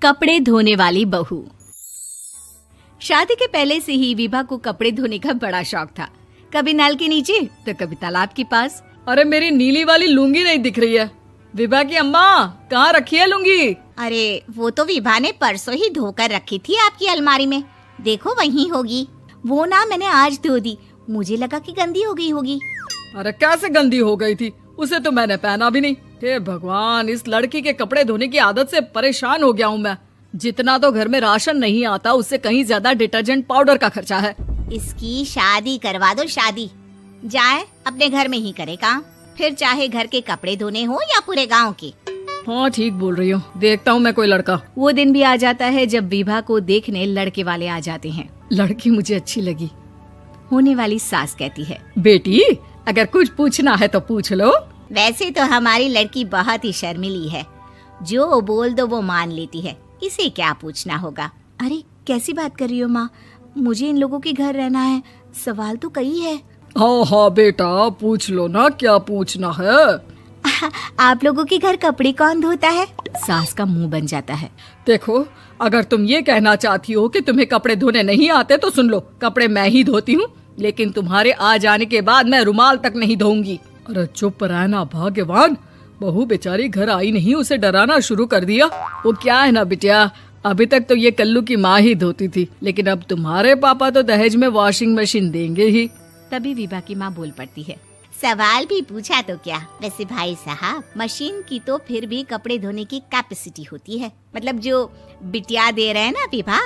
कपड़े धोने वाली बहू। शादी के पहले से ही विभा को कपड़े धोने का बड़ा शौक था। कभी नल के नीचे तो कभी तालाब के पास। अरे मेरी नीली वाली लुंगी नहीं दिख रही है। विभा की अम्मा, कहाँ रखी है लुंगी? अरे वो तो विभा ने परसों ही धोकर रखी थी आपकी अलमारी में, देखो वहीं होगी। वो ना मैंने आज धो दी, मुझे लगा कि गंदी हो गई होगी। अरे कैसे गंदी हो गई थी? उसे तो मैंने पहना भी नहीं। हे भगवान, इस लड़की के कपड़े धोने की आदत से परेशान हो गया हूँ मैं। जितना तो घर में राशन नहीं आता, उससे कहीं ज्यादा डिटर्जेंट पाउडर का खर्चा है। इसकी शादी करवा दो, शादी जाए अपने घर में ही करे काम, फिर चाहे घर के कपड़े धोने हो या पूरे गांव के। हाँ ठीक बोल रही हूँ, देखता हूँ मैं कोई लड़का। वो दिन भी आ जाता है जब विभा को देखने लड़के वाले आ जाते हैं। लड़की मुझे अच्छी लगी। होने वाली सास कहती है, बेटी अगर कुछ पूछना है तो पूछ लो। वैसे तो हमारी लड़की बहुत ही शर्मीली है, जो बोल दो वो मान लेती है, इसे क्या पूछना होगा। अरे कैसी बात कर रही हो माँ, मुझे इन लोगों के घर रहना है, सवाल तो कई है। हाँ हाँ बेटा, पूछ लो ना, क्या पूछना है। आप लोगों के घर कपड़े कौन धोता है? सास का मुंह बन जाता है। देखो, अगर तुम ये कहना चाहती हो कि तुम्हें कपड़े धोने नहीं आते तो सुन लो, कपड़े मैं ही धोती हूँ, लेकिन तुम्हारे आ जाने के बाद मैं रुमाल तक नहीं धोऊंगी। अरे चुप रहना भाग्यवान, बहू बेचारी घर आई नहीं, उसे डराना शुरू कर दिया। वो क्या है ना बिटिया, अभी तक तो ये कल्लू की माँ ही धोती थी, लेकिन अब तुम्हारे पापा तो दहेज में वॉशिंग मशीन देंगे ही। तभी विभा की माँ बोल पड़ती है, सवाल भी पूछा तो क्या। वैसे भाई साहब, मशीन की तो फिर भी कपड़े धोने की कैपेसिटी होती है। मतलब जो बिटिया दे रहे हैं ना विभा,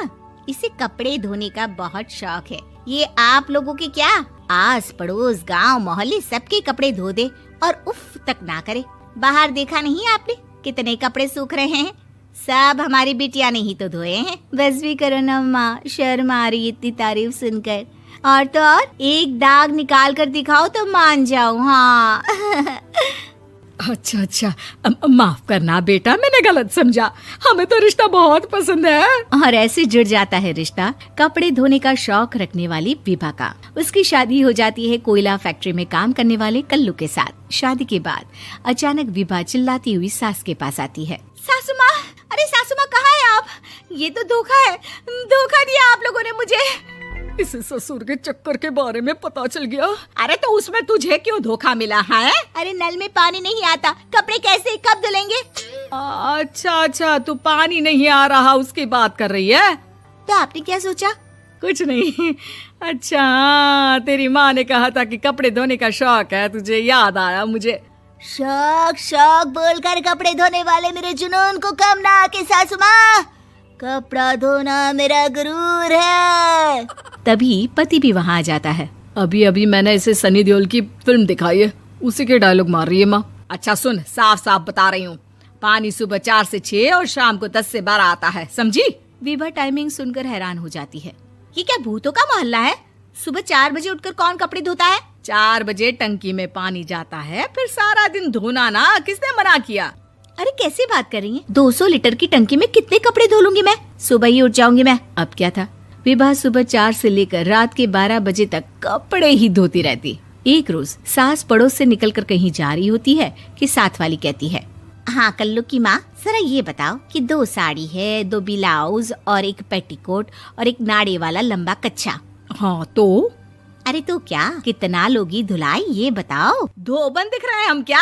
इसे कपड़े धोने का बहुत शौक है। ये आप लोगों के क्या, आस पड़ोस गांव मोहल्ले सबके कपड़े धो दे और उफ तक ना करे। बाहर देखा नहीं आपने कितने कपड़े सूख रहे हैं? सब हमारी बिटिया ने ही तो धोए हैं। बस भी करो ना माँ, शर्म आ रही इतनी तारीफ सुनकर। और तो और एक दाग निकाल कर दिखाओ तो मान जाऊं। हाँ अच्छा, माफ करना बेटा, मैंने गलत समझा। हमें तो रिश्ता बहुत पसंद है। और ऐसे जुड़ जाता है रिश्ता कपड़े धोने का शौक रखने वाली विभा का। उसकी शादी हो जाती है कोयला फैक्ट्री में काम करने वाले कल्लू के साथ। शादी के बाद अचानक विभा चिल्लाती हुई सास के पास आती है। सासू माँ, अरे सासू माँ कहाँ है आप? ये तो धोखा है, धोखा दिया आप लोगों ने मुझे। इसे ससुर के चक्कर के बारे में पता चल गया। अरे तो उसमें तुझे क्यों धोखा मिला है? अरे नल में पानी नहीं आता, कपड़े कैसे कब धुलेंगे? अच्छा, तू पानी नहीं आ रहा उसकी बात कर रही है। तो आपने क्या सोचा? कुछ नहीं। अच्छा, तेरी माँ ने कहा था कि कपड़े धोने का शौक है तुझे, याद आया मुझे। शौक बोलकर कपड़े धोने वाले मेरे जुनून को कम ना आके सासू माँ, कपड़ा धोना मेरा गुरूर है। तभी पति भी वहाँ आ जाता है। अभी मैंने इसे सनी देओल की फिल्म दिखाई है, उसी के डायलॉग मार रही है माँ। अच्छा सुन, साफ साफ बता रही हूँ, पानी सुबह 4 से 6 और शाम को 10 से 12 आता है, समझी? विभा टाइमिंग सुनकर हैरान हो जाती है। ये क्या भूतों का मोहल्ला है? सुबह 4 बजे उठकर कौन कपड़े धोता है? 4 बजे टंकी में पानी जाता है, फिर सारा दिन धोना ना, किसने मना किया? अरे कैसी बात कर रही हैं? 200 लीटर की टंकी में कितने कपड़े धो लूंगी मैं? सुबह ही उठ जाऊंगी मैं। अब क्या था, विभा सुबह 4 से लेकर रात के 12 बजे तक कपड़े ही धोती रहती। एक रोज सास पड़ोस से निकलकर कहीं जा रही होती है कि साथ वाली कहती है, हाँ कल्लू की माँ, जरा ये बताओ कि 2 साड़ी है, 2 ब्लाउज और एक पेटीकोट और एक नाड़े वाला लंबा कच्छा। हाँ तो? अरे तो क्या, कितना लोगी धुलाई ये बताओ। धोबन दिख रहे हैं हम क्या?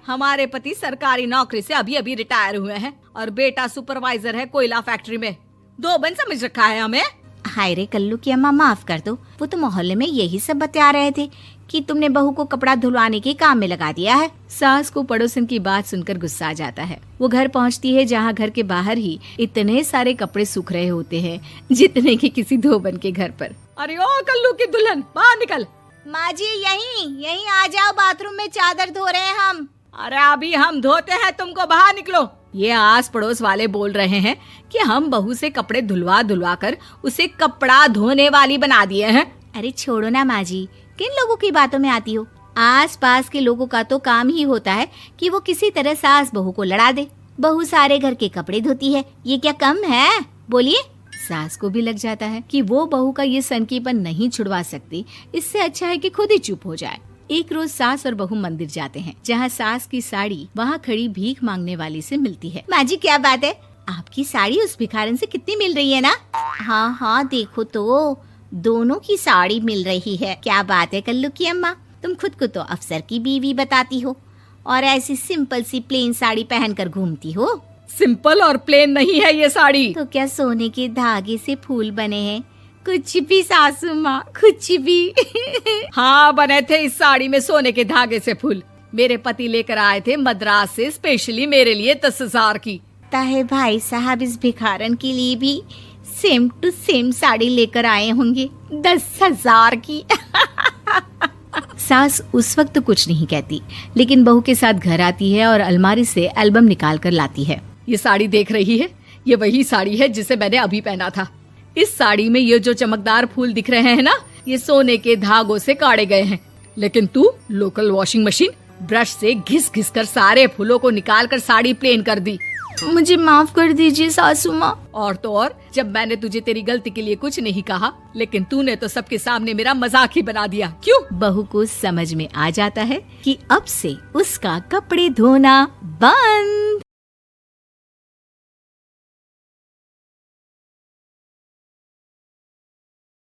हमारे पति सरकारी नौकरी से अभी रिटायर हुए हैं और बेटा सुपरवाइजर है कोयला फैक्ट्री में। धोबन समझ रखा है हमें? हाय रे कल्लू की अम्मा, माफ कर दो, वो तो मोहल्ले में यही सब बता रहे थे कि तुमने बहू को कपड़ा धुलवाने के काम में लगा दिया है। सास को पड़ोसन की बात सुनकर गुस्सा आ जाता है। वो घर पहुंचती है जहां घर के बाहर ही इतने सारे कपड़े सूख रहे होते हैं जितने कि किसी धोबन के घर पर। अरे ओ कल्लू की दुल्हन, बाहर निकल। माँ जी यहीं आ जाओ, बाथरूम में चादर धो रहे हैं हम। अरे अभी हम धोते हैं, तुमको बाहर निकलो। ये आस पड़ोस वाले बोल रहे हैं कि हम बहू से कपड़े धुलवा कर उसे कपड़ा धोने वाली बना दिए हैं। अरे छोड़ो ना माँ जी, किन लोगों की बातों में आती हो? आस पास के लोगों का तो काम ही होता है कि वो किसी तरह सास बहू को लड़ा दे। बहू सारे घर के कपड़े धोती है, ये क्या कम है? बोलिए। सास को भी लग जाता है कि वो बहू का ये सनकीपन नहीं छुड़वा सकती, इससे अच्छा है कि खुद ही चुप हो जाए। एक रोज सास और बहू मंदिर जाते हैं, जहाँ सास की साड़ी वहाँ खड़ी भीख मांगने वाली से मिलती है। माँ जी क्या बात है, आपकी साड़ी उस भिखारन से कितनी मिल रही है ना? हाँ हाँ देखो तो, दोनों की साड़ी मिल रही है। क्या बात है कल्लू की अम्मा, तुम खुद को तो अफसर की बीवी बताती हो और ऐसी सिंपल सी प्लेन साड़ी पहनकर घूमती हो। सिंपल और प्लेन नहीं है ये साड़ी। तो क्या सोने के धागे से फूल बने हैं? कुछ भी सासू माँ, कुछ भी। हाँ बने थे इस साड़ी में सोने के धागे से फूल। मेरे पति लेकर आए थे मद्रास से स्पेशली मेरे लिए 10,000 की। ताहे भाई साहब इस भिखारन के लिए भी सेम टू सेम साड़ी लेकर आए होंगे 10,000 की। सास उस वक्त तो कुछ नहीं कहती, लेकिन बहू के साथ घर आती है और अलमारी से एल्बम निकाल कर लाती है। ये साड़ी देख रही है, ये वही साड़ी है जिसे मैंने अभी पहना था। इस साड़ी में ये जो चमकदार फूल दिख रहे हैं ना, ये सोने के धागों से काढ़े गए हैं। लेकिन तू लोकल वॉशिंग मशीन ब्रश से घिस घिस कर सारे फूलों को निकाल कर साड़ी प्लेन कर दी। मुझे माफ कर दीजिए सासू माँ। और तो और, जब मैंने तुझे तेरी गलती के लिए कुछ नहीं कहा, लेकिन तूने तो सबके सामने मेरा मजाक ही बना दिया। क्यों? बहू को समझ में आ जाता है कि अब से उसका कपड़े धोना बंद।